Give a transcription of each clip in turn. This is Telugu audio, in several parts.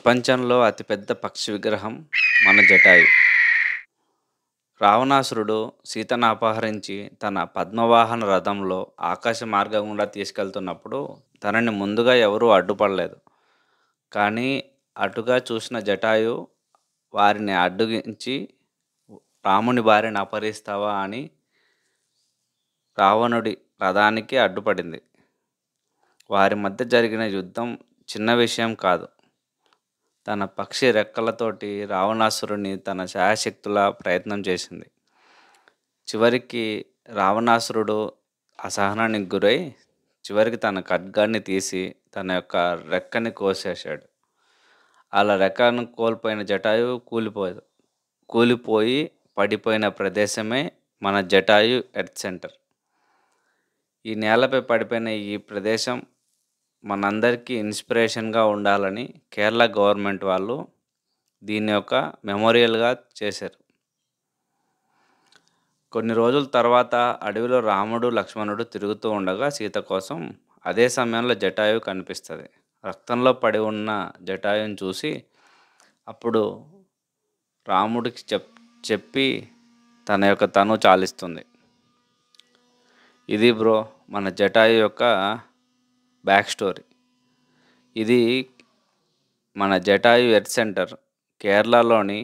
ప్రపంచంలో అతిపెద్ద పక్షి విగ్రహం మన జటాయు. రావణాసురుడు సీతను అపహరించి తన పద్మవాహన రథంలో ఆకాశ మార్గం గుండా తీసుకెళ్తున్నప్పుడు తనని ముందుగా ఎవరూ అడ్డుపడలేదు. కానీ అటుగా చూసిన జటాయు వారిని అడ్డగించి రాముని భార్యను అపహరిస్తావా అని రావణుడి రథానికి అడ్డుపడింది. వారి మధ్య జరిగిన యుద్ధం చిన్న విషయం కాదు. తన పక్షి రెక్కలతోటి రావణాసురుడిని తన శాయశక్తులా ప్రయత్నం చేసింది. చివరికి రావణాసురుడు అసహనానికి గురై చివరికి తన ఖడ్గాన్ని తీసి తన యొక్క రెక్కని కోసేశాడు. అలా రెక్కను కోల్పోయిన జటాయు కూలిపోయి పడిపోయిన ప్రదేశమే మన జటాయు ఎర్త్ సెంటర్. ఈ నేలపై పడిపోయిన ఈ ప్రదేశం మనందరికీ ఇన్స్పిరేషన్గా ఉండాలని కేరళ గవర్నమెంట్ వాళ్ళు దీన్ని ఒక మెమోరియల్గా చేశారు. కొన్ని రోజుల తర్వాత అడవిలో రాముడు లక్ష్మణుడు తిరుగుతూ ఉండగా సీత కోసం అదే సమయంలో జటాయు కనిపిస్తుంది. రక్తంలో పడి ఉన్న జటాయుని చూసి అప్పుడు రాముడికి చెప్పి తన యొక్క తను చాలిస్తుంది. ఇది బ్రో మన జటాయు యొక్క బ్యాక్ స్టోరీ. ఇది మన జటాయు ఎర్త్ సెంటర్ కేరళలోని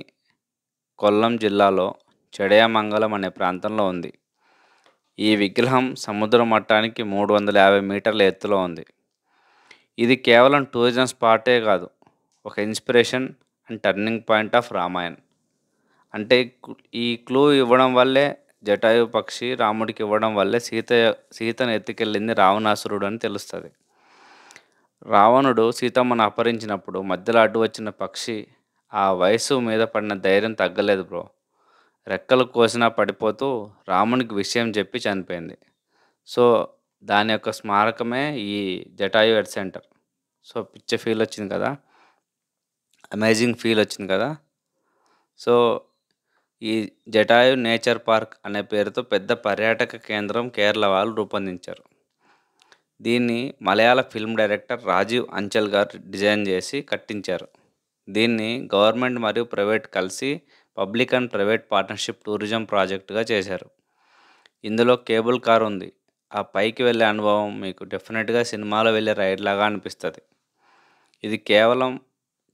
కొల్లం జిల్లాలో చెడయామంగళం అనే ప్రాంతంలో ఉంది. ఈ విగ్రహం సముద్ర మట్టానికి 350 మీటర్ల ఎత్తులో ఉంది. ఇది కేవలం టూరిజం స్పాటే కాదు, ఒక inspiration and turning point of Ramayan. అంటే ఈ క్లూ ఇవ్వడం వల్లే జటాయు పక్షి రాముడికి ఇవ్వడం వల్లే సీతను ఎత్తుకెళ్ళింది రావణాసురుడు అని తెలుస్తుంది. రావణుడు సీతమ్మను అపహరించినప్పుడు మధ్యలో అడ్డు వచ్చిన పక్షి ఆ వయసు మీద పడిన ధైర్యం తగ్గలేదు బ్రో. రెక్కలు కోసినా పడిపోతూ రామునికి విషయం చెప్పి చనిపోయింది. సో దాని యొక్క స్మారకమే ఈ జటాయు ఎర్త్ సెంటర్. సో పిచ్చ ఫీల్ వచ్చింది కదా, అమేజింగ్ ఫీల్ వచ్చింది కదా. సో ఈ జటాయు నేచర్ పార్క్ అనే పేరుతో పెద్ద పర్యాటక కేంద్రం కేరళ వాళ్ళు రూపొందించారు. దీన్ని మలయాళ ఫిల్మ్ డైరెక్టర్ రాజీవ్ అంచల్ గారు డిజైన్ చేసి కట్టించారు. దీన్ని గవర్నమెంట్ మరియు ప్రైవేట్ కలిసి public and private partnership tourism ప్రాజెక్టుగా చేశారు. ఇందులో కేబుల్ కార్ ఉంది. ఆ పైకి వెళ్ళే అనుభవం మీకు డెఫినెట్గా సినిమాలో వెళ్ళే రైడ్ లాగా అనిపిస్తుంది. ఇది కేవలం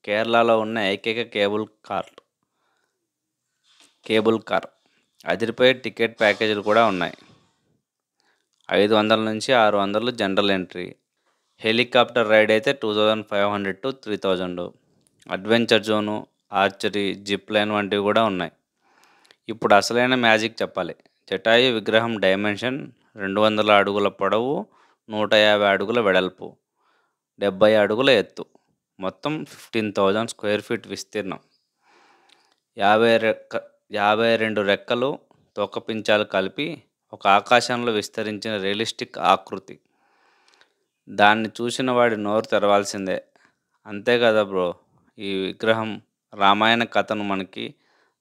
కేరళలో ఉన్న ఏకైక కేబుల్ కార్. అదిరిపోయే టికెట్ ప్యాకేజీలు కూడా ఉన్నాయి. 500 నుంచి 600 జనరల్ ఎంట్రీ. హెలికాప్టర్ రైడ్ అయితే 2500 to 3000. Adventure zone, archery, zip line వంటివి కూడా ఉన్నాయి. ఇప్పుడు అసలైన మ్యాజిక్ చెప్పాలి. జటాయు విగ్రహం డైమెన్షన్ 200 అడుగుల పొడవు, 150 అడుగుల వెడల్పు, 70 అడుగుల ఎత్తు, మొత్తం 15,000 స్క్వేర్ ఫీట్ విస్తీర్ణం, 52 రెక్కలు, తోకపించాలు కలిపి ఒక ఆకాశంలో విస్తరించిన రియలిస్టిక్ ఆకృతి. దాన్ని చూసిన వాడి నోరు తెరవాల్సిందే. అంతే కదా బ్రో, ఈ విగ్రహం రామాయణ కథను మనకి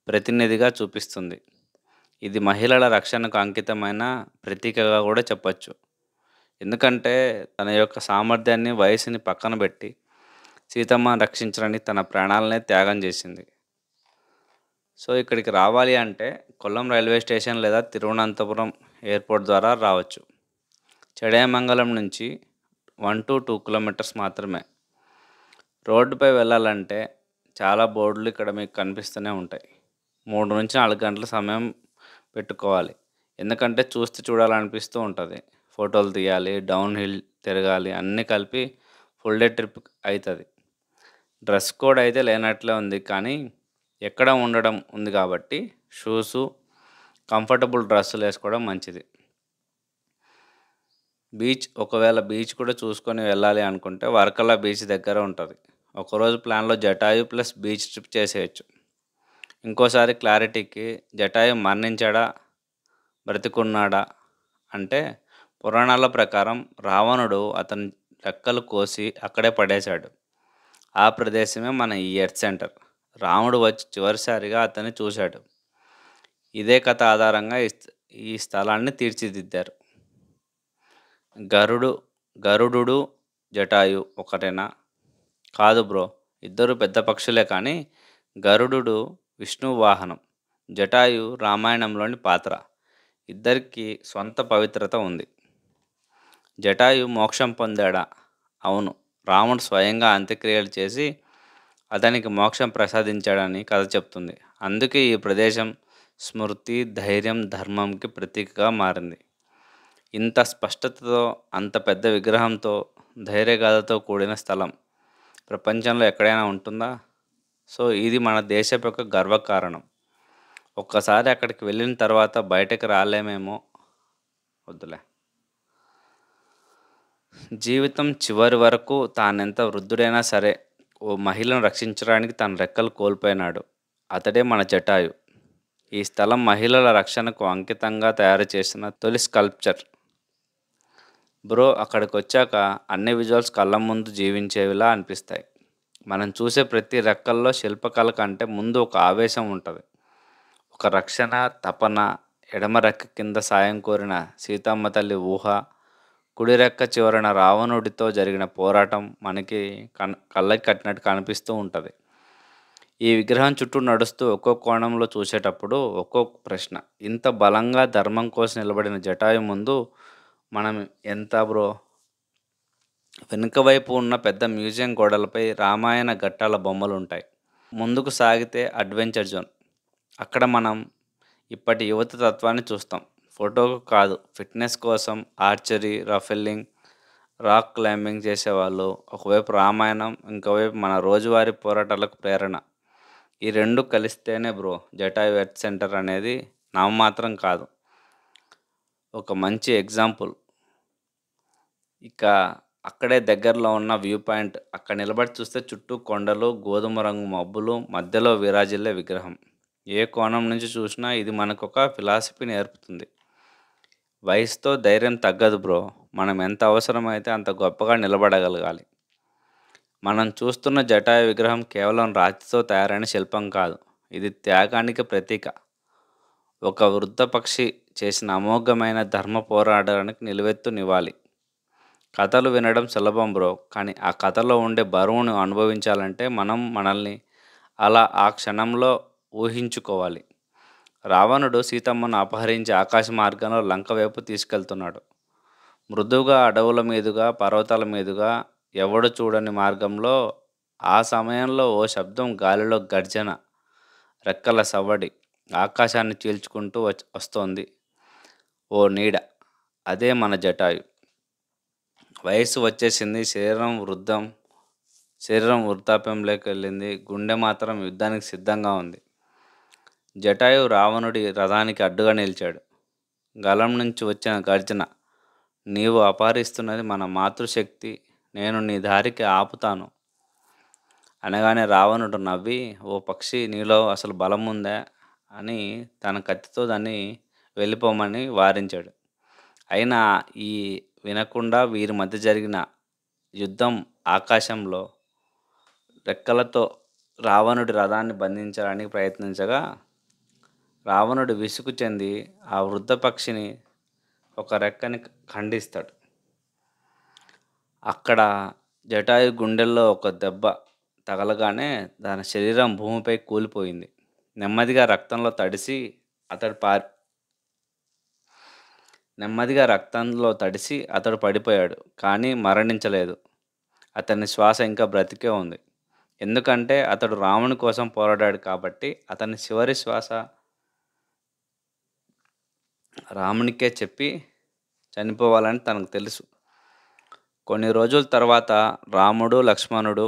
ప్రతినిధిగా చూపిస్తుంది. ఇది మహిళల రక్షణకు అంకితమైన ప్రతీకగా కూడా చెప్పచ్చు. ఎందుకంటే తన యొక్క సామర్థ్యాన్ని, వయసుని పక్కన పెట్టి సీతమ్మను రక్షించడానికి తన ప్రాణాలనే త్యాగం చేసింది. సో ఇక్కడికి రావాలి అంటే కొల్లం రైల్వే స్టేషన్ లేదా తిరువనంతపురం ఎయిర్పోర్ట్ ద్వారా రావచ్చు. చెడయామంగళం నుంచి 1 to 2 కిలోమీటర్స్ మాత్రమే. రోడ్డుపై వెళ్ళాలంటే చాలా బోర్డులు ఇక్కడ మీకు కనిపిస్తూనే ఉంటాయి. 3 నుంచి 4 గంటల సమయం పెట్టుకోవాలి. ఎందుకంటే చూస్తే చూడాలనిపిస్తూ ఉంటుంది. ఫోటోలు తీయాలి, డౌన్ హిల్ తిరగాలి, అన్నీ కలిపి ఫుల్ డే ట్రిప్ అవుతుంది. డ్రెస్ కోడ్ అయితే లేనట్లే ఉంది, కానీ ఎక్కడ ఉండడం ఉంది కాబట్టి షూసు, కంఫర్టబుల్ డ్రెస్సులు వేసుకోవడం మంచిది. ఒకవేళ బీచ్ కూడా చూసుకొని వెళ్ళాలి అనుకుంటే వర్కలా బీచ్ దగ్గర ఉంటుంది. ఒకరోజు ప్లాన్లో జటాయు ప్లస్ బీచ్ ట్రిప్ చేసేయచ్చు. ఇంకోసారి క్లారిటీకి, జటాయు మరణించాడా, బ్రతికున్నాడా అంటే పురాణాల ప్రకారం రావణుడు అతని రెక్కలు కోసి అక్కడే పడేశాడు. ఆ ప్రదేశమే మన ఈ ఎర్త్ సెంటర్. రాముడు వచ్చి చివరిసారిగా అతన్ని చూశాడు. ఇదే కథ ఆధారంగా ఈ స్థలాన్ని తీర్చిదిద్దారు. గరుడు జటాయు ఒకటేనా? కాదు బ్రో, ఇద్దరు పెద్ద పక్షులే కానీ గరుడు విష్ణువు వాహనం, జటాయు రామాయణంలోని పాత్ర. ఇద్దరికీ స్వంత పవిత్రత ఉంది. జటాయు మోక్షం పొందాడా? అవును. రాముడు స్వయంగా అంత్యక్రియలు చేసి అతనికి మోక్షం ప్రసాదించాడని కథ చెప్తుంది. అందుకే ఈ ప్రదేశం స్మృతి, ధైర్యం, ధర్మంకి ప్రతీకగా మారింది. ఇంత స్పష్టతతో, అంత పెద్ద విగ్రహంతో, ధైర్యగాథతో కూడిన స్థలం ప్రపంచంలో ఎక్కడైనా ఉంటుందా? సో ఇది మన దేశపు యొక్క గర్వకారణం. ఒక్కసారి అక్కడికి వెళ్ళిన తర్వాత బయటకు రాలేమేమో. వద్దులే. జీవితం చివరి వరకు తానెంత వృద్ధుడైనా సరే ఓ మహిళను రక్షించడానికి తన రెక్కలు కోల్పోయినాడు. అతడే మన జటాయు. ఈ స్థలం మహిళల రక్షణకు అంకితంగా తయారు చేసిన తొలి స్కల్ప్చర్. బ్రో, అక్కడికొచ్చాక అన్ని విజువల్స్ కళ్ళ ముందు జీవించేవిలా అనిపిస్తాయి. మనం చూసే ప్రతి రెక్కల్లో శిల్పకళ కంటే ముందు ఒక ఆవేశం ఉంటుంది. ఒక రక్షణ తపన. ఎడమ రెక్క కింద సాయం కోరిన సీతమ్మ తల్లి ఊహ, కుడి రెక్క చివరన రావణుడితో జరిగిన పోరాటం మనకి కళ్ళకి కట్టినట్టు కనిపిస్తూ ఉంటుంది. ఈ విగ్రహం చుట్టూ నడుస్తూ ఒక్కో కోణంలో చూసేటప్పుడు ఒక్కో ప్రశ్న. ఇంత బలంగా ధర్మం కోసం నిలబడిన జటాయు ముందు మనం ఎంత బ్రో? వెనుక వైపు ఉన్న పెద్ద మ్యూజియం గోడలపై రామాయణ ఘట్టాల బొమ్మలు ఉంటాయి. ముందుకు సాగితే అడ్వెంచర్ జోన్. అక్కడ మనం ఇప్పటి యువత తత్వాన్ని చూస్తాం. ఫోటోకు కాదు, ఫిట్నెస్ కోసం ఆర్చరీ, రఫెల్లింగ్, రాక్ క్లైంబింగ్ చేసేవాళ్ళు. ఒకవైపు రామాయణం, ఇంకోవైపు మన రోజువారీ పోరాటాలకు ప్రేరణ. ఈ రెండు కలిస్తేనే బ్రో జటాయు ఎర్త్ సెంటర్ అనేది నామమాత్రం కాదు, ఒక మంచి ఎగ్జాంపుల్. ఇక అక్కడే దగ్గరలో ఉన్న వ్యూ పాయింట్. అక్కడ నిలబడి చూస్తే చుట్టూ కొండలు, గోధుమ రంగు మబ్బులు, మధ్యలో విరాజిల్లే విగ్రహం. ఏ కోణం నుంచి చూసినా ఇది మనకు ఒక ఫిలాసఫీ నేర్పుతుంది. వయసుతో ధైర్యం తగ్గదు బ్రో. మనం ఎంత అవసరమైతే అంత గొప్పగా నిలబడగలగాలి. మనం చూస్తున్న జటాయు విగ్రహం కేవలం రాతితో తయారైన శిల్పం కాదు. ఇది త్యాగానికి ప్రతీక. ఒక వృద్ధ పక్షి చేసిన అమోఘమైన ధర్మ పోరాటానికి నిలువెత్తు నివాళి. కథలు వినడం సులభం బ్రో, కానీ ఆ కథలో ఉండే బరువును అనుభవించాలంటే మనం మనల్ని అలా ఆ క్షణంలో ఊహించుకోవాలి. రావణుడు సీతమ్మను అపహరించి ఆకాశ మార్గంలో లంక వైపు తీసుకెళ్తున్నాడు. మృదువుగా అడవుల మీదుగా, పర్వతాల మీదుగా, ఎవడు చూడని మార్గంలో. ఆ సమయంలో ఓ శబ్దం, గాలిలో గర్జన, రెక్కల సవ్వడి, ఆకాశాన్ని చీల్చుకుంటూ వస్తోంది ఓ నీడ. అదే మన జటాయు. వయస్సు వచ్చేసింది, శరీరం వృద్ధాప్యంలోకి వెళ్ళింది, గుండె మాత్రం యుద్ధానికి సిద్ధంగా ఉంది. జటాయు రావణుడి రథానికి అడ్డుగా నిలిచాడు. గలం నుంచి వచ్చిన గర్జన, నీవు అపహరిస్తున్నది మన మాతృశక్తి, నేను నీ దారికి ఆపుతాను అనగానే రావణుడు నవ్వి, ఓ పక్షి, నీలో అసలు బలం ఉందా అని తన కత్తితో దాన్ని వెళ్ళిపోమని వారించాడు. అయినా ఈ వినకుండా వీరి మధ్య జరిగిన యుద్ధం ఆకాశంలో రెక్కలతో రావణుడి రథాన్ని బంధించడానికి ప్రయత్నించగా రావణుడు విసుగు చెంది ఆ వృద్ధ పక్షిని ఒక రెక్కని ఖండిస్తాడు. అక్కడ జటాయు గుండెల్లో ఒక దెబ్బ తగలగానే దాని శరీరం భూమిపై కూలిపోయింది. నెమ్మదిగా రక్తంలో తడిసి అతడు పడిపోయాడు. కానీ మరణించలేదు. అతని శ్వాస ఇంకా బ్రతికే ఉంది. ఎందుకంటే అతడు రాముని కోసం పోరాడాడు కాబట్టి. అతని చివరి శ్వాస రామునికే చెప్పి చనిపోవాలని తనకు తెలుసు. కొన్ని రోజుల తర్వాత రాముడు, లక్ష్మణుడు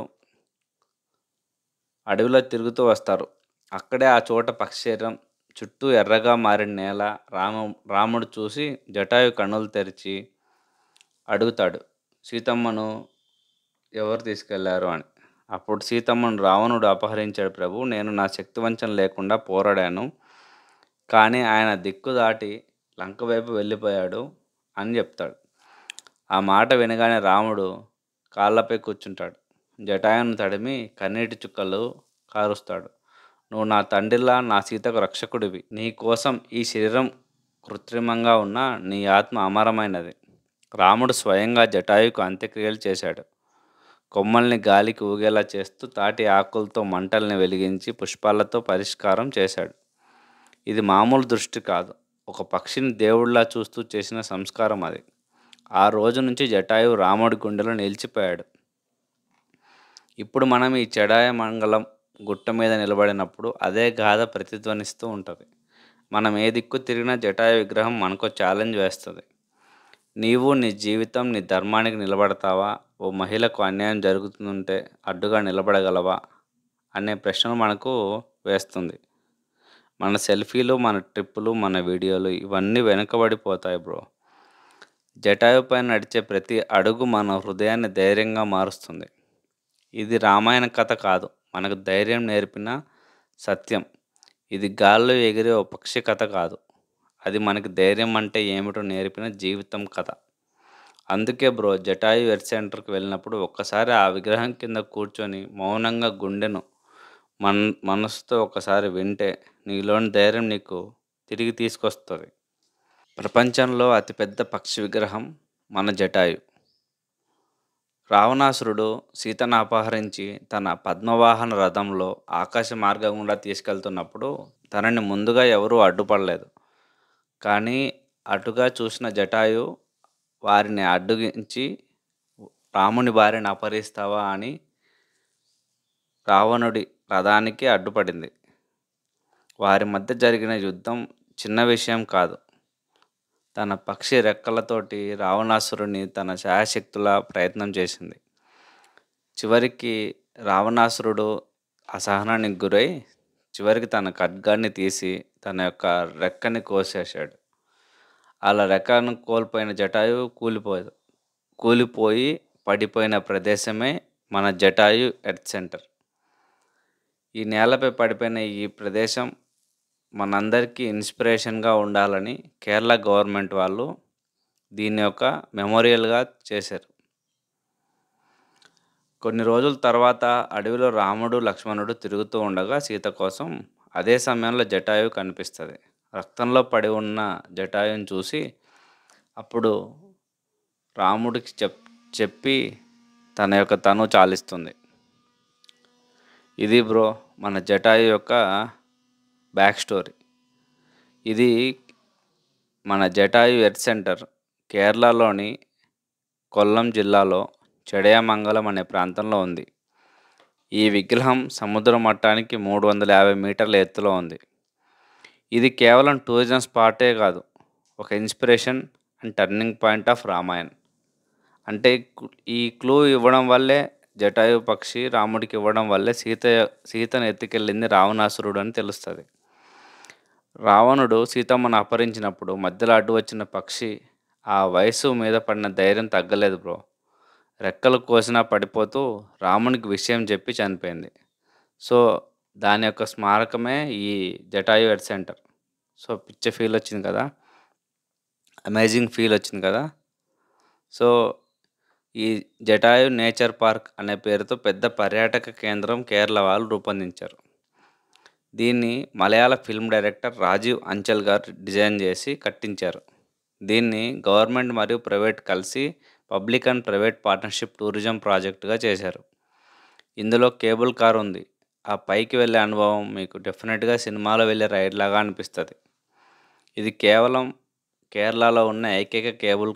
అడవిలో తిరుగుతూ వస్తారు. అక్కడే ఆ చోట పక్షి శరీరం, చుట్టూ ఎర్రగా మారిన నేల. రాముడు చూసి జటాయు కన్నులు తెరిచి అడుగుతాడు, సీతమ్మను ఎవరు తీసుకెళ్లారు అని. అప్పుడు సీతమ్మను రావణుడు అపహరించాడు ప్రభు, నేను నా శక్తివంచన లేకుండా పోరాడాను, కానీ ఆయన దిక్కు దాటి లంక వైపు వెళ్ళిపోయాడు అని చెప్తాడు. ఆ మాట వినగానే రాముడు కాళ్ళపై కూర్చుంటాడు. జటాయును తడిమి కన్నీటి చుక్కలు కారుస్తాడు. నువ్వు నా తండ్రిలా, నా సీతకు రక్షకుడివి. నీ కోసం ఈ శరీరం కృత్రిమంగా ఉన్న నీ ఆత్మ అమరమైనది. రాముడు స్వయంగా జటాయుకు అంత్యక్రియలు చేశాడు. కొమ్మల్ని గాలికి ఊగేలా చేస్తూ తాటి ఆకులతో మంటల్ని వెలిగించి పుష్పాలతో పరిష్కారం చేశాడు. ఇది మామూలు దృష్టి కాదు. ఒక పక్షిని దేవుడిలా చూస్తూ చేసిన సంస్కారం అది. ఆ రోజు నుంచి జటాయువు రాముడి గుండెలో నిలిచిపోయాడు. ఇప్పుడు మనం ఈ చెడాయమంగళం గుట్ట మీద నిలబడినప్పుడు అదే గాథ ప్రతిధ్వనిస్తూ ఉంటది. మనం ఏ దిక్కు తిరిగినా జటాయు విగ్రహం మనకో ఛాలెంజ్ వేస్తది. నీవు నీ జీవితం, నీ ధర్మానికి నిలబడతావా? ఓ మహిళకు అన్యాయం జరుగుతుంటే అడ్డుగా నిలబడగలవా? అనే ప్రశ్నలు మనకు వేస్తుంది. మన సెల్ఫీలు, మన ట్రిప్పులు, మన వీడియోలు ఇవన్నీ వెనకబడిపోతాయి బ్రో. జటాయుపై నడిచే ప్రతి అడుగు మన హృదయాన్ని ధైర్యంగా మారుస్తుంది. ఇది రామాయణ కథ కాదు. మనకు ధైర్యం నేర్పిన సత్యం. ఇది గాల్లో ఎగిరే ఓ పక్షి కథ కాదు. అది మనకి ధైర్యం అంటే ఏమిటో నేర్పిన జీవితం కథ. అందుకే బ్రో, జటాయు ఎర్త్ సెంటర్‌కి వెళ్ళినప్పుడు ఒక్కసారి ఆ విగ్రహం కింద కూర్చొని మౌనంగా గుండెను మనసుతో ఒకసారి వింటే నీలోని ధైర్యం నీకు తిరిగి తీసుకొస్తది. ప్రపంచంలో అతిపెద్ద పక్షి విగ్రహం మన జటాయు. రావణాసురుడు సీతను అపహరించి తన పద్మవాహన రథంలో ఆకాశ మార్గం గుండా తీసుకెళ్తున్నప్పుడు తనని ముందుగా ఎవరూ అడ్డుపడలేదు. కానీ అటుగా చూసిన జటాయు వారిని అడ్డగించి రాముని భార్యను అపహరిస్తావా అని రావణుడి రథానికి అడ్డుపడింది. వారి మధ్య జరిగిన యుద్ధం చిన్న విషయం కాదు. తన పక్షి రెక్కలతోటి రావణాసురుడిని తన శాయశక్తులా ప్రయత్నం చేసింది. చివరికి రావణాసురుడు అసహనానికి గురై చివరికి తన ఖడ్గాన్ని తీసి తన యొక్క రెక్కని కోసేశాడు. అలా రెక్కను కోల్పోయిన జటాయు కూలిపోయి పడిపోయిన ప్రదేశమే మన జటాయు ఎర్త్ సెంటర్. ఈ నేలపై పడిపోయిన ఈ ప్రదేశం మనందరికీ ఇన్స్పిరేషన్గా ఉండాలని కేరళ గవర్నమెంట్ వాళ్ళు దీన్ని ఒక మెమోరియల్గా చేశారు. కొన్ని రోజుల తర్వాత అడవిలో రాముడు, లక్ష్మణుడు తిరుగుతూ ఉండగా సీత కోసం అదే సమయంలో జటాయువు కనిపిస్తుంది. రక్తంలో పడి ఉన్న జటాయువుని చూసి అప్పుడు రాముడికి చెప్పి తన యొక్క తను చాలిస్తుంది. ఇది బ్రో మన జటాయు యొక్క బ్యాక్ స్టోరీ. ఇది మన జటాయు ఎర్త్ సెంటర్ కేరళలోని కొల్లం జిల్లాలో చెడయామంగళం అనే ప్రాంతంలో ఉంది. ఈ విగ్రహం సముద్ర మట్టానికి 350 మీటర్ల ఎత్తులో ఉంది. ఇది కేవలం టూరిజం స్పాటే కాదు, ఒక inspiration and turning point of Ramayan. అంటే ఈ క్లూ ఇవ్వడం వల్లే జటాయు పక్షి రాముడికి ఇవ్వడం వల్లే సీతను ఎత్తుకెళ్ళింది రావణాసురుడు అని తెలుస్తుంది. రావణుడు సీతమ్మను అపహరించినప్పుడు మధ్యలో అడ్డు వచ్చిన పక్షి ఆ వయసు మీద పడిన ధైర్యం తగ్గలేదు బ్రో. రెక్కలు కోసినా పడిపోతూ రామునికి విషయం చెప్పి చనిపోయింది. సో దాని యొక్క స్మారకమే ఈ జటాయు ఎర్త్ సెంటర్. సో పిచ్చ ఫీల్ వచ్చింది కదా, అమేజింగ్ ఫీల్ వచ్చింది కదా. సో ఈ జటాయు నేచర్ పార్క్ అనే పేరుతో పెద్ద పర్యాటక కేంద్రం కేరళ వాళ్ళు రూపొందించారు. దీన్ని మలయాళ ఫిల్మ్ డైరెక్టర్ రాజీవ్ అంచల్ గారు డిజైన్ చేసి కట్టించారు. దీన్ని గవర్నమెంట్ మరియు ప్రైవేట్ కలిసి public and private partnership tourism ప్రాజెక్టుగా చేశారు. ఇందులో కేబుల్ కార్ ఉంది. ఆ పైకి వెళ్ళే అనుభవం మీకు డెఫినెట్గా సినిమాలో వెళ్ళే రైడ్ లాగా అనిపిస్తుంది. ఇది కేవలం కేరళలో ఉన్న ఏకైక కేబుల్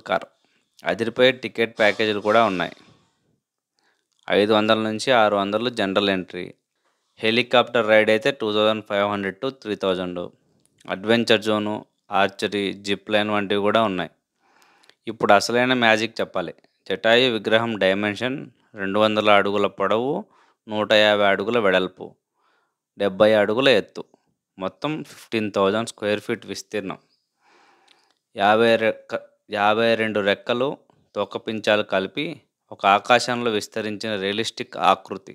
కార్. అదిరిపోయే టికెట్ ప్యాకేజీలు కూడా ఉన్నాయి. 500 నుంచి 600 జనరల్ ఎంట్రీ. హెలికాప్టర్ రైడ్ అయితే 2500 to 3000. Adventure zone, archery, zip line వంటివి కూడా ఉన్నాయి. ఇప్పుడు అసలైన మ్యాజిక్ చెప్పాలి. జటాయు విగ్రహం డైమెన్షన్ 200 అడుగుల పొడవు, 150 అడుగుల వెడల్పు, 70 అడుగుల ఎత్తు, మొత్తం 15,000 స్క్వేర్ ఫీట్ విస్తీర్ణం, 52 రెక్కలు, తోకపించాలు కలిపి ఒక ఆకాశంలో విస్తరించిన రియలిస్టిక్ ఆకృతి.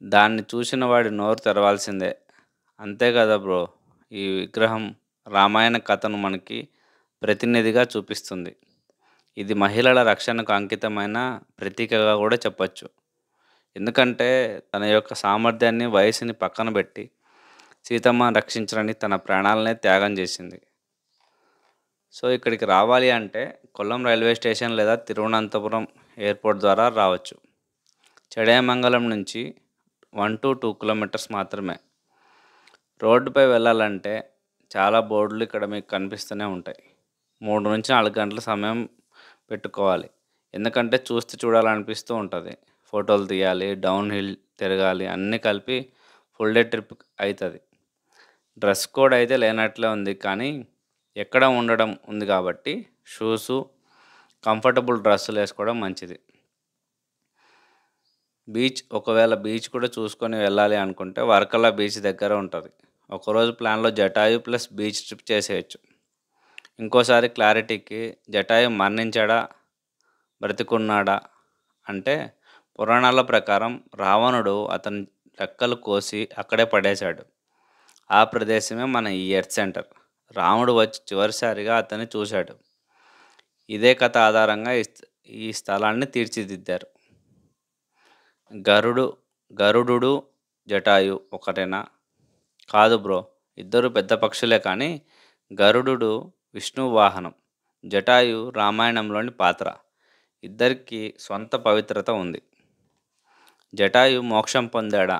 దాన్ని చూసిన వాడి నోరు తెరవాల్సిందే. అంతే కదా బ్రో, ఈ విగ్రహం రామాయణ కథను మనకి ప్రతినిధిగా చూపిస్తుంది. ఇది మహిళల రక్షణకు అంకితమైన ప్రతీకగా కూడా చెప్పచ్చు. ఎందుకంటే తన యొక్క సామర్థ్యాన్ని, వయసుని పక్కన పెట్టి సీతమ్మను రక్షించడానికి తన ప్రాణాలనే త్యాగం చేసింది. సో, ఇక్కడికి రావాలి అంటే కొల్లం రైల్వే స్టేషన్ లేదా తిరువనంతపురం ఎయిర్‌పోర్ట్ ద్వారా రావచ్చు. చడేయమంగళం నుంచి 1-2 కిలోమీటర్స్ మాత్రమే. రోడ్డుపై వెళ్ళాలంటే చాలా బోర్డులు ఇక్కడ మీకు కనిపిస్తూనే ఉంటాయి. 3-4 గంటల సమయం పెట్టుకోవాలి. ఎందుకంటే చూస్తూ చూడాలనిపిస్తూ ఉంటది. ఫోటోలు తీయాలి, డౌన్ హిల్ తిరగాలి అన్నీ కలిపి ఫుల్ డే ట్రిప్ అయితది. డ్రెస్ కోడ్ అయితే లేనట్లే ఉంది కానీ, ఎక్కడ ఉండడం ఉంది కాబట్టి షూసు, కంఫర్టబుల్ డ్రెస్సులేసుకోవడం మంచిది. ఒకవేళ బీచ్ కూడా చూసుకొని వెళ్ళాలి అనుకుంటే వర్కలా బీచ్ దగ్గర ఉంటది. ఒకరోజు ప్లాన్‌లో జటాయు ప్లస్ బీచ్ ట్రిప్ చేసేయొచ్చు. ఇంకోసారి క్లారిటీకి జటాయు మరణించాడా? బ్రతికున్నాడా? అంటే పురాణాల ప్రకారం రావణుడు అతని రెక్కలు కోసి అక్కడే పడేశాడు. ఆ ప్రదేశమే మన ఈ ఎర్త్ సెంటర్. రాముడు వచ్చి చివరిసారిగా అతన్ని చూశాడు. ఇదే కథ ఆధారంగా ఈ స్థలాన్ని తీర్చిదిద్దారు. గరుడు గరుడుడు, జటాయు ఒకటేనా? కాదు బ్రో. ఇద్దరు పెద్ద పక్షులే కానీ గరుడుడు విష్ణువు వాహనం. జటాయు రామాయణంలోని పాత్ర. ఇద్దరికీ సొంత పవిత్రత ఉంది. జటాయు మోక్షం పొందాడా?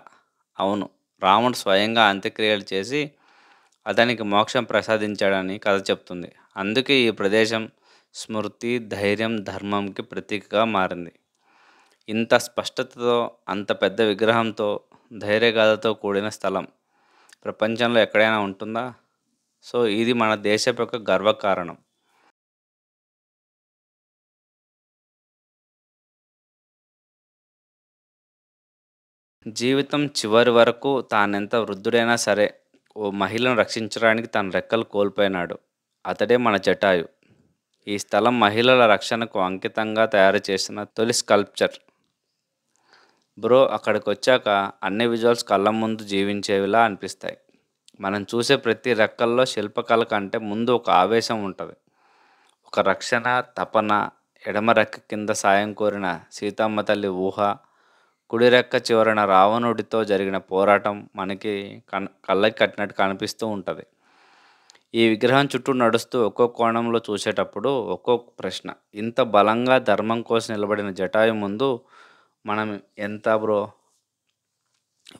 అవును. రాముడు స్వయంగా అంత్యక్రియలు చేసి అతనికి మోక్షం ప్రసాదించాడని కథ చెప్తుంది. అందుకే ఈ ప్రదేశం స్మృతి, ధైర్యం, ధర్మంకి ప్రతీకగా మారింది. ఇంత స్పష్టతతో, అంత పెద్ద విగ్రహంతో, ధైర్యగాథతో కూడిన స్థలం ప్రపంచంలో ఎక్కడైనా ఉంటుందా? సో, ఇది మన దేశపు యొక్క గర్వకారణం. జీవితం చివరి వరకు తానెంత వృద్ధుడైనా సరే, ఓ మహిళను రక్షించడానికి తన రెక్కలు కోల్పోయినాడు. అతడే మన జటాయు. ఈ స్థలం మహిళల రక్షణకు అంకితంగా తయారు చేసిన తొలి స్కల్ప్చర్. బ్రో అక్కడికొచ్చాక అన్ని విజువల్స్ కళ్ళ ముందు జీవించేవిలా అనిపిస్తాయి. మనం చూసే ప్రతి రెక్కల్లో శిల్పకళ కంటే ముందు ఒక ఆవేశం ఉంటది. ఒక రక్షణ, తపన, ఎడమ రెక్క కింద సాయం కోరిన సీతమ్మ తల్లి ఊహ, కుడి రెక్క చివరన రావణుడితో జరిగిన పోరాటం మనకి కళ్ళకి కట్టినట్టు కనిపిస్తూ ఉంటది. ఈ విగ్రహం చుట్టూ నడుస్తూ ఒక్కో కోణంలో చూసేటప్పుడు ఒక్కో ప్రశ్న. ఇంత బలంగా ధర్మం కోసం నిలబడిన జటాయు ముందు మనం ఎంత బ్రో?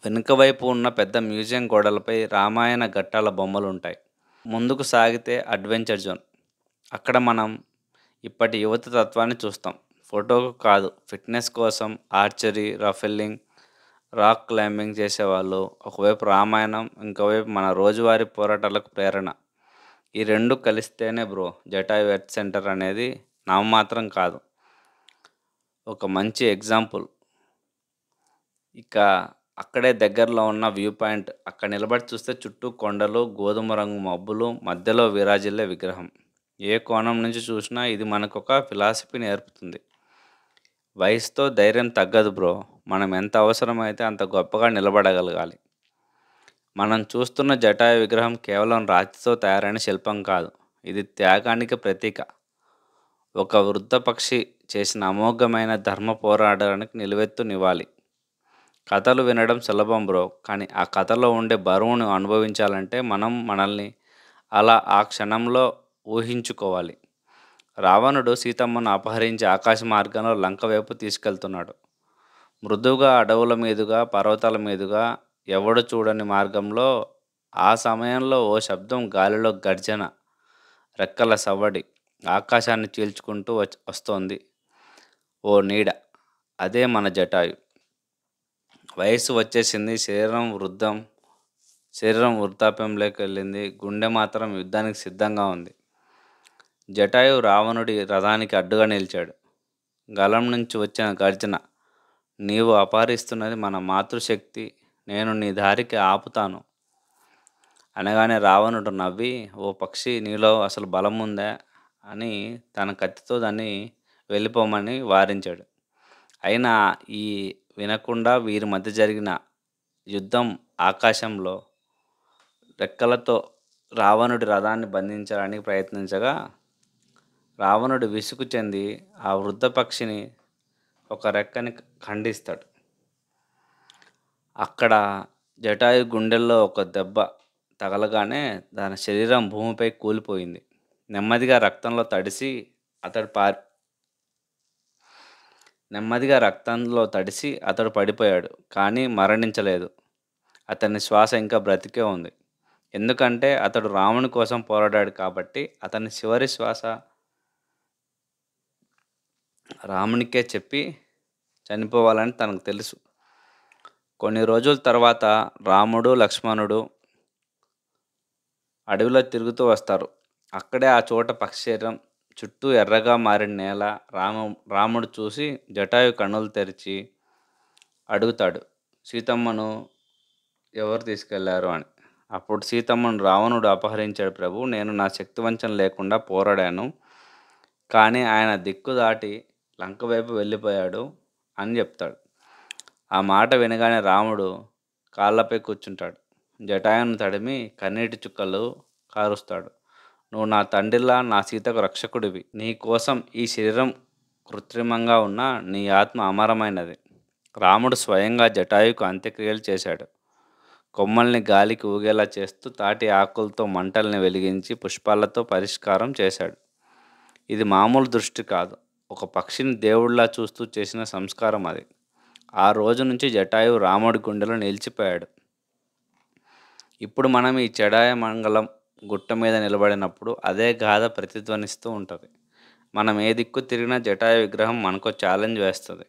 వెనుక వైపు ఉన్న పెద్ద మ్యూజియం గోడలపై రామాయణ ఘట్టాల బొమ్మలుంటాయి. ముందుకు సాగితే అడ్వెంచర్ జోన్. అక్కడ మనం ఇప్పటి యువత తత్వాన్ని చూస్తాం. ఫోటోకు కాదు, ఫిట్‌నెస్ కోసం ఆర్చరీ, రఫెల్లింగ్, రాక్ క్లైంబింగ్ చేసేవాళ్ళు. ఒకవైపు రామాయణం, ఇంకోవైపు మన రోజువారీ పోరాటాలకు ప్రేరణ. ఈ 2 కలిస్తేనే బ్రో జటాయు ఎర్త్ సెంటర్ అనేది నామమాత్రం కాదు. ఒక మంచి ఎగ్జాంపుల్. ఇక అక్కడే దగ్గరలో ఉన్న వ్యూ పాయింట్. అక్కడ నిలబడి చూస్తే చుట్టూ కొండలు, గోధుమ రంగు మబ్బులు, మధ్యలో విరాజిల్లే విగ్రహం. ఏ కోణం నుంచి చూసినా ఇది మనకొక ఫిలాసఫీ నేర్పుతుంది. వయసుతో ధైర్యం తగ్గదు బ్రో. మనం ఎంత అవసరమైతే అంత గొప్పగా నిలబడగలగాలి. మనం చూస్తున్న జటాయు విగ్రహం కేవలం రాతితో తయారైన శిల్పం కాదు. ఇది త్యాగానికి ప్రతీక. ఒక వృద్ధ పక్షి చేసిన అమోఘమైన ధర్మ పోరాటానికి నిలువెత్తు నివాళి. కథలు వినడం సులభం బ్రో. కానీ ఆ కథలో ఉండే బరువును అనుభవించాలంటే మనం మనల్ని అలా ఆ క్షణంలో ఊహించుకోవాలి. రావణుడు సీతమ్మను అపహరించి ఆకాశ మార్గంలో లంక వైపు తీసుకెళ్తున్నాడు. మృదువుగా అడవుల మీదుగా, పర్వతాల మీదుగా, ఎవడు చూడని మార్గంలో. ఆ సమయంలో ఓ శబ్దం, గాలిలో గర్జన, రెక్కల సవ్వడి, ఆకాశాన్ని చీల్చుకుంటూ వస్తోంది ఓ నీడ. అదే మన జటాయు. వయస్సు వచ్చేసింది. శరీరం వృద్ధాప్యంలోకి వెళ్ళింది. గుండె మాత్రం యుద్ధానికి సిద్ధంగా ఉంది. జటాయు రావణుడి రథానికి అడ్డుగా నిలిచాడు. గలం నుంచి వచ్చిన గర్జన. నీవు అపహరిస్తున్నది మన మాతృశక్తి. నేను నీ దారికి ఆపుతాను. అనగానే రావణుడు నవ్వి, ఓ పక్షి, నీలో అసలు బలం ఉందా అని తన కత్తితో దాన్ని వెళ్ళిపోమని వారించాడు. అయినా ఈ వినకుండా వీరి మధ్య జరిగిన యుద్ధం ఆకాశంలో రెక్కలతో రావణుడి రథాన్ని బంధించడానికి ప్రయత్నించగా, రావణుడు విసుగు చెంది ఆ వృద్ధ పక్షిని ఒక రెక్కని ఖండిస్తాడు. అక్కడ జటాయు గుండెల్లో ఒక దెబ్బ తగలగానే దాని శరీరం భూమిపై కూలిపోయింది. నెమ్మదిగా రక్తంలో తడిసి అతడు పారి నెమ్మదిగా రక్తంలో తడిసి అతడు పడిపోయాడు. కానీ మరణించలేదు. అతని శ్వాస ఇంకా బ్రతికే ఉంది. ఎందుకంటే అతడు రాముని కోసం పోరాడాడు కాబట్టి అతని చివరి శ్వాస రామునికే చెప్పి చనిపోవాలని తనకు తెలుసు. కొన్ని రోజుల తర్వాత రాముడు, లక్ష్మణుడు అడవిలో తిరుగుతూ వస్తారు. అక్కడే ఆ చోట పక్షి శరీరం చుట్టూ ఎర్రగా మారిన నేల రాముడు చూసి జటాయు కన్నులు తెరిచి అడుగుతాడు, సీతమ్మను ఎవరు తీసుకెళ్లారు అని. అప్పుడు సీతమ్మను రావణుడు అపహరించాడు ప్రభు. నేను నా శక్తివంచన లేకుండా పోరాడాను. కానీ ఆయన దిక్కు దాటి లంక వైపు వెళ్ళిపోయాడు అని చెప్తాడు. ఆ మాట వినగానే రాముడు కాళ్ళపై కూర్చుంటాడు. జటాయువును తడిమి కన్నీటి చుక్కలు కారుస్తాడు. నువ్వు నా తండ్రిలా నా సీతకు రక్షకుడివి. నీ కోసం ఈ శరీరం కృత్రిమంగా ఉన్నా నీ ఆత్మ అమరమైనది. రాముడు స్వయంగా జటాయువుకు అంత్యక్రియలు చేశాడు. కొమ్మల్ని గాలికి ఊగేలా చేస్తూ తాటి ఆకులతో మంటల్ని వెలిగించి పుష్పాలతో పరిష్కారం చేశాడు. ఇది మామూలు దృష్టి కాదు. ఒక పక్షిని దేవుడిలా చూస్తూ చేసిన సంస్కారం అది. ఆ రోజు నుంచి జటాయువు రాముడి గుండెలో నిలిచిపోయాడు. ఇప్పుడు మనం ఈ చెడాయమంగళం గుట్ట మీద నిలబడినప్పుడు అదే గాథ ప్రతిధ్వనిస్తూ ఉంటుంది. మనం ఏ దిక్కు తిరిగినా జటాయు విగ్రహం మనకో ఛాలెంజ్ వేస్తుంది.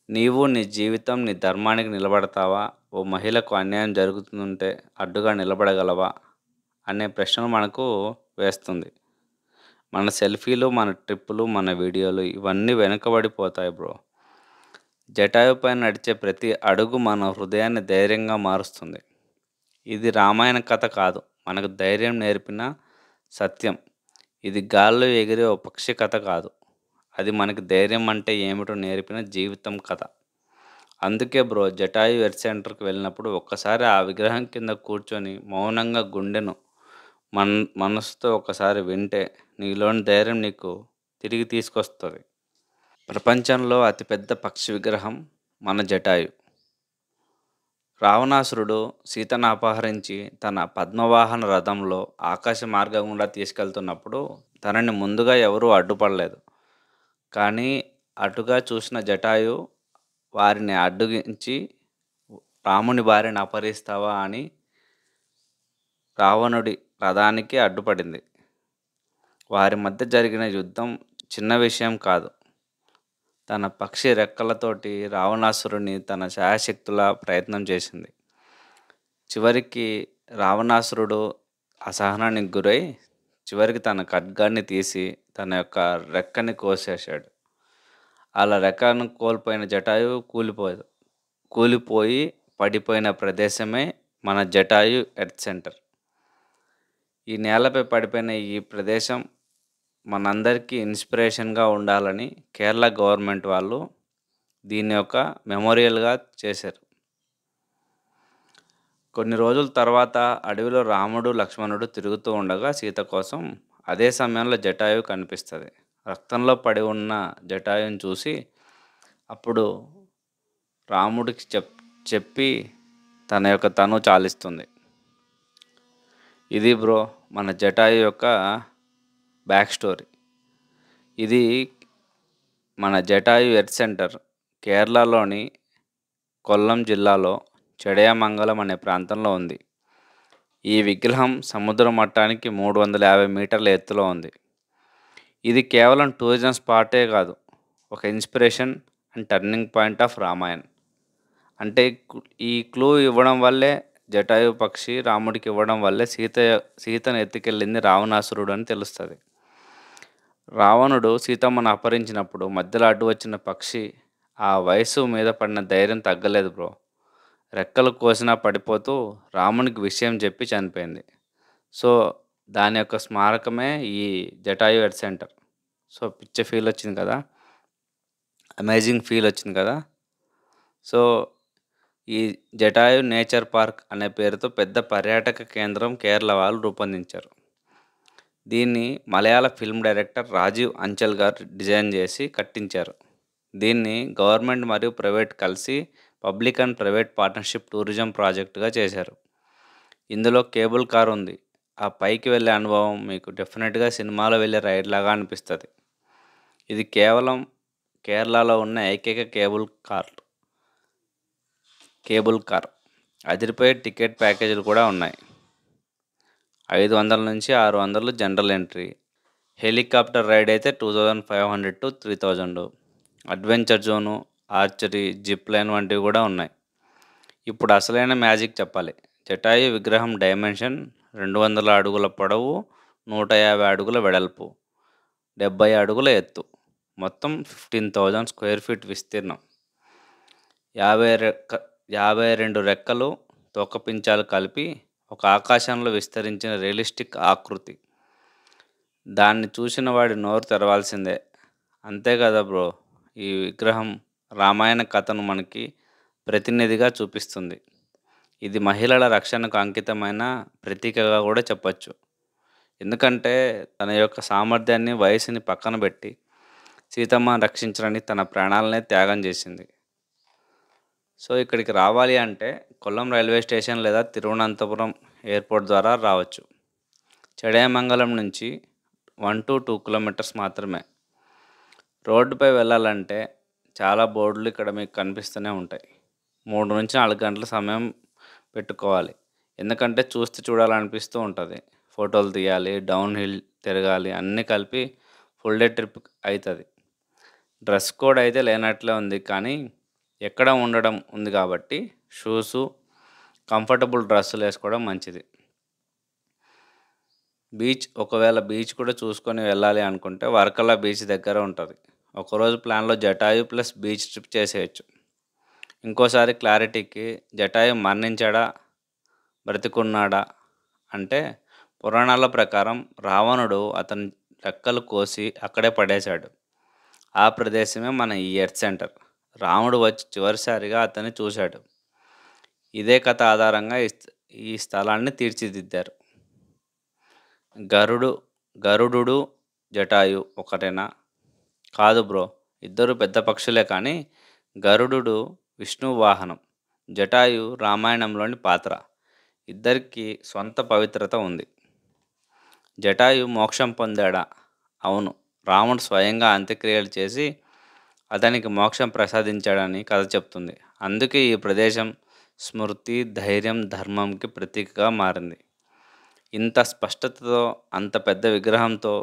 నీవు నీ జీవితం నీ ధర్మానికి నిలబడతావా? ఓ మహిళకు అన్యాయం జరుగుతుంటే అడ్డుగా నిలబడగలవా అనే ప్రశ్నలు మనకు వేస్తుంది. మన సెల్ఫీలు, మన ట్రిప్పులు, మన వీడియోలు ఇవన్నీ వెనుకబడిపోతాయి బ్రో. జటాయు పైన నడిచే ప్రతి అడుగు మన హృదయాన్ని ధైర్యంగా మారుస్తుంది. ఇది రామాయణ కథ కాదు, మనకు ధైర్యం నేర్పిన సత్యం. ఇది గాల్లో ఎగిరే ఓ పక్షి కథ కాదు, అది మనకి ధైర్యం అంటే ఏమిటో నేర్పిన జీవితం కథ. అందుకే బ్రో, జటాయు ఎర్త్ సెంటర్కి వెళ్ళినప్పుడు ఒక్కసారి ఆ విగ్రహం కింద కూర్చొని మౌనంగా గుండెను మనసుతో ఒకసారి వింటే నీలోని ధైర్యం నీకు తిరిగి తీసుకొస్తుంది. ప్రపంచంలో అతిపెద్ద పక్షి విగ్రహం మన జటాయు. రావణాసురుడు సీతను అపహరించి తన పద్మవాహన రథంలో ఆకాశ మార్గం గుండా తీసుకెళ్తున్నప్పుడు తనని ముందుగా ఎవరూ అడ్డుపడలేదు. కానీ అటుగా చూసిన జటాయు వారిని అడ్డగించి రాముని భార్యను అపహరిస్తావా అని రావణుడి రథానికి అడ్డుపడింది. వారి మధ్య జరిగిన యుద్ధం చిన్న విషయం కాదు. తన పక్షి రెక్కలతోటి రావణాసురుని తన శాయశక్తులా ప్రయత్నం చేసింది. చివరికి రావణాసురుడు అసహనానికి గురై చివరికి తన ఖడ్గాన్ని తీసి తన యొక్క రెక్కని కోసేశాడు. అలా రెక్కను కోల్పోయిన జటాయు కూలిపోయి పడిపోయిన ప్రదేశమే మన జటాయు ఎర్త్ సెంటర్. ఈ నేలపై పడిపోయిన ఈ ప్రదేశం మనందరికీ ఇన్స్పిరేషన్గా ఉండాలని కేరళ గవర్నమెంట్ వాళ్ళు దీన్ని ఒక మెమోరియల్గా చేశారు. కొన్ని రోజుల తర్వాత అడవిలో రాముడు, లక్ష్మణుడు తిరుగుతూ ఉండగా సీత కోసం అదే సమయంలో జటాయువు కనిపిస్తుంది. రక్తంలో పడి ఉన్న జటాయువుని చూసి అప్పుడు రాముడికి చెప్పి తన యొక్క తను చాలిస్తుంది. ఇది బ్రో మన జటాయు యొక్క బ్యాక్ స్టోరీ. ఇది మన జటాయు ఎర్త్ సెంటర్ కేరళలోని కొల్లం జిల్లాలో చెడయామంగళం అనే ప్రాంతంలో ఉంది. ఈ విగ్రహం సముద్ర మట్టానికి 350 మీటర్ల ఎత్తులో ఉంది. ఇది కేవలం టూరిజం స్పాటే కాదు, ఒక inspiration and turning point of Ramayan. అంటే ఈ క్లూ ఇవ్వడం వల్లే జటాయు పక్షి రాముడికి ఇవ్వడం వల్లే సీతను ఎత్తుకెళ్ళింది రావణాసురుడు అని తెలుస్తుంది. రావణుడు సీతమ్మను అపహరించినప్పుడు మధ్యలో అడ్డు వచ్చిన పక్షి ఆ వయసు మీద పడిన ధైర్యం తగ్గలేదు బ్రో. రెక్కలు కోసినా పడిపోతూ రామునికి విషయం చెప్పి చనిపోయింది. సో దాని యొక్క స్మారకమే ఈ జటాయు ఎర్త్ సెంటర్. సో పిచ్చ ఫీల్ వచ్చింది కదా, అమేజింగ్ ఫీల్ వచ్చింది కదా. సో ఈ జటాయు నేచర్ పార్క్ అనే పేరుతో పెద్ద పర్యాటక కేంద్రం కేరళ వాళ్ళు రూపొందించారు. దీన్ని మలయాళ ఫిల్మ్ డైరెక్టర్ రాజీవ్ అంచల్ గారు డిజైన్ చేసి కట్టించారు. దీన్ని గవర్నమెంట్ మరియు ప్రైవేట్ కలిసి public and private partnership tourism ప్రాజెక్టుగా చేశారు. ఇందులో కేబుల్ కార్ ఉంది, ఆ పైకి వెళ్ళే అనుభవం మీకు డెఫినెట్‌గా సినిమాలో వెళ్ళే రైడ్‌లాగా అనిపిస్తది. ఇది కేవలం కేరళలో ఉన్న ఏకైక కేబుల్ కార్. అదిరిపోయే టికెట్ ప్యాకేజీలు కూడా ఉన్నాయి. 500-600 జనరల్ ఎంట్రీ. హెలికాప్టర్ రైడ్ అయితే 2500-3000. Adventure zone, archery, zip line వంటివి కూడా ఉన్నాయి. ఇప్పుడు అసలైన మ్యాజిక్ చెప్పాలి. జటాయు విగ్రహం డైమెన్షన్ 200 అడుగుల పొడవు, 150 అడుగుల వెడల్పు, 70 అడుగుల ఎత్తు. మొత్తం 15,000 స్క్వేర్ ఫీట్ విస్తీర్ణం. 52 రెక్కలు, తోకపించాలు కలిపి ఒక ఆకాశంలో విస్తరించిన రియలిస్టిక్ ఆకృతి. దాన్ని చూసిన వాడి నోరు తెరవాల్సిందే. అంతే కదా బ్రో! ఈ విగ్రహం రామాయణ కథను మనకి ప్రతినిధిగా చూపిస్తుంది. ఇది మహిళల రక్షణకు అంకితమైన ప్రతీకగా కూడా చెప్పొచ్చు. ఎందుకంటే తన యొక్క సామర్థ్యాన్ని, వయసుని పక్కన పెట్టి సీతమ్మని రక్షించడానికి తన ప్రాణాలనే త్యాగం చేసింది. సో, ఇక్కడికి రావాలి అంటే కొల్లం రైల్వే స్టేషన్ లేదా తిరువనంతపురం ఎయిర్‌పోర్ట్ ద్వారా రావచ్చు. చడేయమంగళం నుంచి 1-2 కిలోమీటర్స్ మాత్రమే. రోడ్డుపై వెళ్ళాలంటే చాలా బోర్డులు ఇక్కడ మీకు కనిపిస్తూనే ఉంటాయి. 3-4 గంటల సమయం పెట్టుకోవాలి. ఎందుకంటే చూస్తే చూడాలనిపిస్తూ ఉంటది. ఫోటోలు తీయాలి, డౌన్ హిల్ తిరగాలి, అన్నీ కలిపి ఫుల్ డే ట్రిప్ అయితది. డ్రెస్ కోడ్ అయితే లేనట్లే ఉంది, కానీ ఎక్కడ ఉండడం ఉంది కాబట్టి షూసు, కంఫర్టబుల్ డ్రెస్సులు వేసుకోవడం మంచిది. ఒకవేళ బీచ్ కూడా చూసుకొని వెళ్ళాలి అనుకుంటే వర్కలా బీచ్ దగ్గర ఉంటది. ఒకరోజు ప్లాన్‌లో జటాయు ప్లస్ బీచ్ ట్రిప్ చేసేయొచ్చు. ఇంకోసారి క్లారిటీకి, జటాయు మరణించాడా? బ్రతికున్నాడా? అంటే పురాణాల ప్రకారం రావణుడు అతని రెక్కలు కోసి అక్కడే పడేశాడు. ఆ ప్రదేశమే మన ఈ ఎర్త్ సెంటర్. రాముడు వచ్చి చివరిసారిగా అతన్ని చూశాడు. ఇదే కథ ఆధారంగా ఈ స్థలాన్ని తీర్చిదిద్దారు. గరుడుడు, జటాయు ఒకటేనా? కాదు బ్రో! ఇద్దరు పెద్ద పక్షులే, కానీ గరుడుడు విష్ణువు వాహనం. జటాయు రామాయణంలోని పాత్ర. ఇద్దరికీ స్వంత పవిత్రత ఉంది. జటాయు మోక్షం పొందాడా? అవును. రాముడు స్వయంగా అంత్యక్రియలు చేసి అతనికి మోక్షం ప్రసాదించాడని కథ చెప్తుంది. అందుకే ఈ ప్రదేశం స్మృతి, ధైర్యం, ధర్మంకి ప్రతీకగా మారింది. ఇంత స్పష్టతతో, అంత పెద్ద విగ్రహంతో,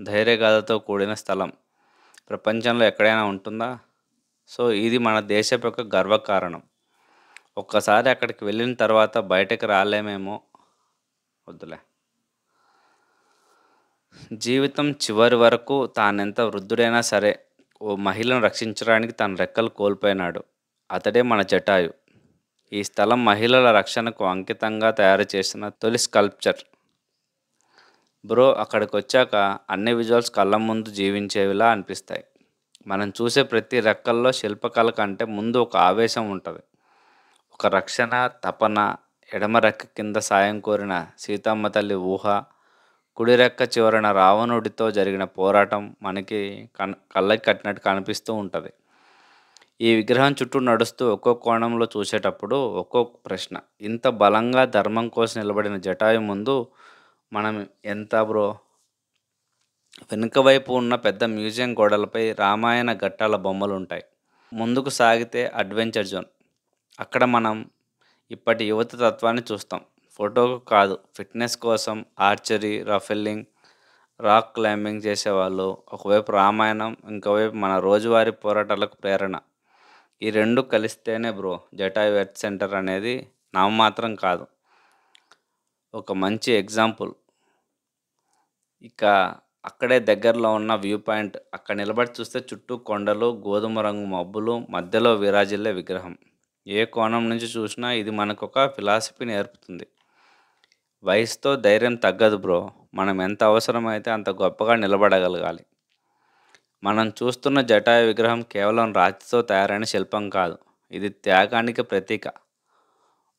ధైర్యగాథతో కూడిన స్థలం ప్రపంచంలో ఎక్కడైనా ఉంటుందా? సో, ఇది మన దేశపు యొక్క గర్వకారణం. ఒక్కసారి అక్కడికి వెళ్ళిన తర్వాత బయటకి రాలేమేమో. వద్దులే. జీవితం చివరి వరకు తానెంత వృద్ధుడైనా సరే ఓ మహిళను రక్షించడానికి తన రెక్కలు కోల్పోయినాడు. అతడే మన జటాయు. ఈ స్థలం మహిళల రక్షణకు అంకితంగా తయారు చేసిన తొలి స్కల్ప్చర్. బ్రో, అక్కడికొచ్చాక అన్ని విజువల్స్ కళ్ళ ముందు జీవించేవిలా అనిపిస్తాయి. మనం చూసే ప్రతి రెక్కల్లో శిల్పకళ కంటే ముందు ఒక ఆవేశం ఉంటది. ఒక రక్షణ తపన. ఎడమ రెక్క కింద సాయం కోరిన సీతమ్మ తల్లి ఊహ, కుడి రెక్క చివరన రావణుడితో జరిగిన పోరాటం మనకి కళ్ళకి కట్టినట్టు కనిపిస్తూ ఉంటది. ఈ విగ్రహం చుట్టూ నడుస్తూ ఒక్కో కోణంలో చూసేటప్పుడు ఒక్కో ప్రశ్న. ఇంత బలంగా ధర్మం కోసం నిలబడిన జటాయు ముందు మనం ఎంత బ్రో? వెనుక వైపు ఉన్న పెద్ద మ్యూజియం గోడలపై రామాయణ ఘట్టాల బొమ్మలుంటాయి. ముందుకు సాగితే అడ్వెంచర్ జోన్. అక్కడ మనం ఇప్పటి యువత తత్వాన్ని చూస్తాం. ఫోటోకు కాదు, ఫిట్నెస్ కోసం ఆర్చరీ, రఫెల్లింగ్, రాక్ క్లైంబింగ్ చేసేవాళ్ళు. ఒకవైపు రామాయణం, ఇంకోవైపు మన రోజువారీ పోరాటాలకు ప్రేరణ. ఈ రెండు కలిస్తేనే బ్రో జటాయు ఎర్త్ సెంటర్ అనేది నామమాత్రం కాదు, ఒక మంచి ఎగ్జాంపుల్. ఇక అక్కడే దగ్గరలో ఉన్న వ్యూ పాయింట్. అక్కడ నిలబడి చూస్తే చుట్టూ కొండలు, గోధుమ రంగు మబ్బులు, మధ్యలో విరాజిల్లే విగ్రహం. ఏ కోణం నుంచి చూసినా ఇది మనకొక ఫిలాసఫీ నేర్పుతుంది. వయసుతో ధైర్యం తగ్గదు బ్రో. మనం ఎంత అవసరమైతే అంత గొప్పగా నిలబడగలగాలి. మనం చూస్తున్న జటాయు విగ్రహం కేవలం రాతితో తయారైన శిల్పం కాదు. ఇది త్యాగానికి ప్రతీక.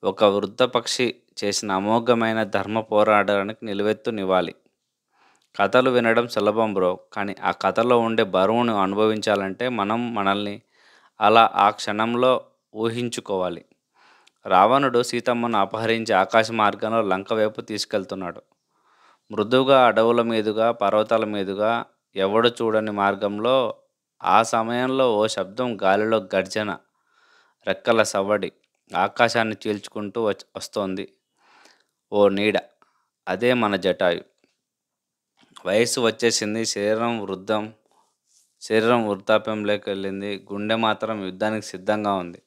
ఒక వృద్ధ పక్షి చేసిన అమోఘమైన ధర్మ పోరాటానికి నిలువెత్తు నివాళి. కథలు వినడం సులభం బ్రో, కానీ ఆ కథలో ఉండే బరువును అనుభవించాలంటే మనం మనల్ని అలా ఆ క్షణంలో ఊహించుకోవాలి. రావణుడు సీతమ్మను అపహరించి ఆకాశ మార్గంలో లంక వైపు తీసుకెళ్తున్నాడు. మృదువుగా అడవుల మీదుగా, పర్వతాల మీదుగా ఎవడు చూడని మార్గంలో ఆ సమయంలో ఓ శబ్దం గాలిలో గర్జన, రెక్కల సవ్వడి, ఆకాశాన్ని చీల్చుకుంటూ వస్తోంది. ఓ నీడ. అదే మన జటాయు. వయస్సు వచ్చేసింది. శరీరం వృద్ధాప్యంలోకెళ్ళింది. గుండె మాత్రం యుద్ధానికి సిద్ధంగా ఉంది.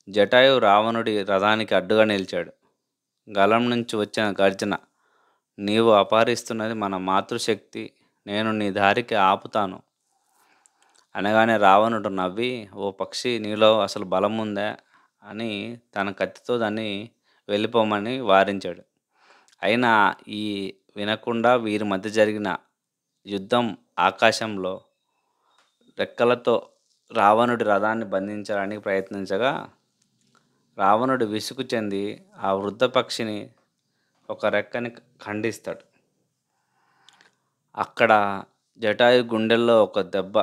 జటాయువు రావణుడి రథానికి అడ్డుగా నిలిచాడు. గలం నుంచి వచ్చిన గర్జన. నీవు అపహరిస్తున్నది మన మాతృశక్తి. నేను నీ దారికి ఆపుతాను. అనగానే రావణుడు నవ్వి, ఓ పక్షి, నీలో అసలు బలముందా అని తన కత్తితో దాన్ని వెళ్ళిపోమని వారించాడు. అయినా ఈ వినకుండా వీరి మధ్య జరిగిన యుద్ధం ఆకాశంలో రెక్కలతో రావణుడి రథాన్ని బంధించడానికి ప్రయత్నించగా, రావణుడు విసుగు చెంది ఆ వృద్ధ పక్షిని ఒక రెక్కని ఖండిస్తాడు. అక్కడ జటాయు గుండెల్లో ఒక దెబ్బ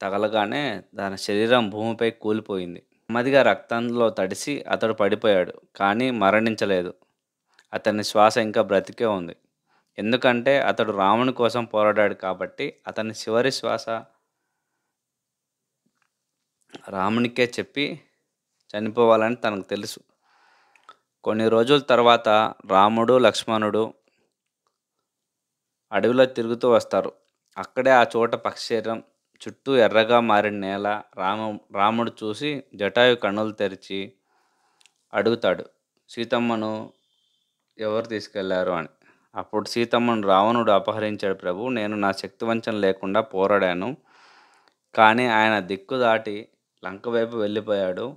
తగలగానే దాని శరీరం భూమిపై కూలిపోయింది. నెమ్మదిగా రక్తంలో తడిసి అతడు పడిపోయాడు. కానీ మరణించలేదు. అతని శ్వాస ఇంకా బ్రతికే ఉంది. ఎందుకంటే అతడు రాముని కోసం పోరాడాడు కాబట్టి అతని చివరి శ్వాస రామునికే చెప్పి చనిపోవాలని తనకు తెలుసు. కొన్ని రోజుల తర్వాత రాముడు, లక్ష్మణుడు అడవిలో తిరుగుతూ వస్తారు. అక్కడే ఆ చోట పక్షి శరీరం, చుట్టూ ఎర్రగా మారిన నేల. రాముడు చూసి జటాయు కన్నులు తెరిచి అడుగుతాడు, సీతమ్మను ఎవరు తీసుకెళ్లారు అని. అప్పుడు సీతమ్మను రావణుడు అపహరించాడు ప్రభు. నేను నా శక్తివంచన లేకుండా పోరాడాను. కానీ ఆయన దిక్కు దాటి లంక వైపు వెళ్ళిపోయాడు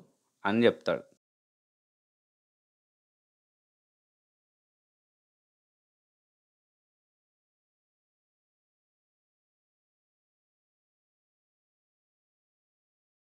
అని చెప్తాడు.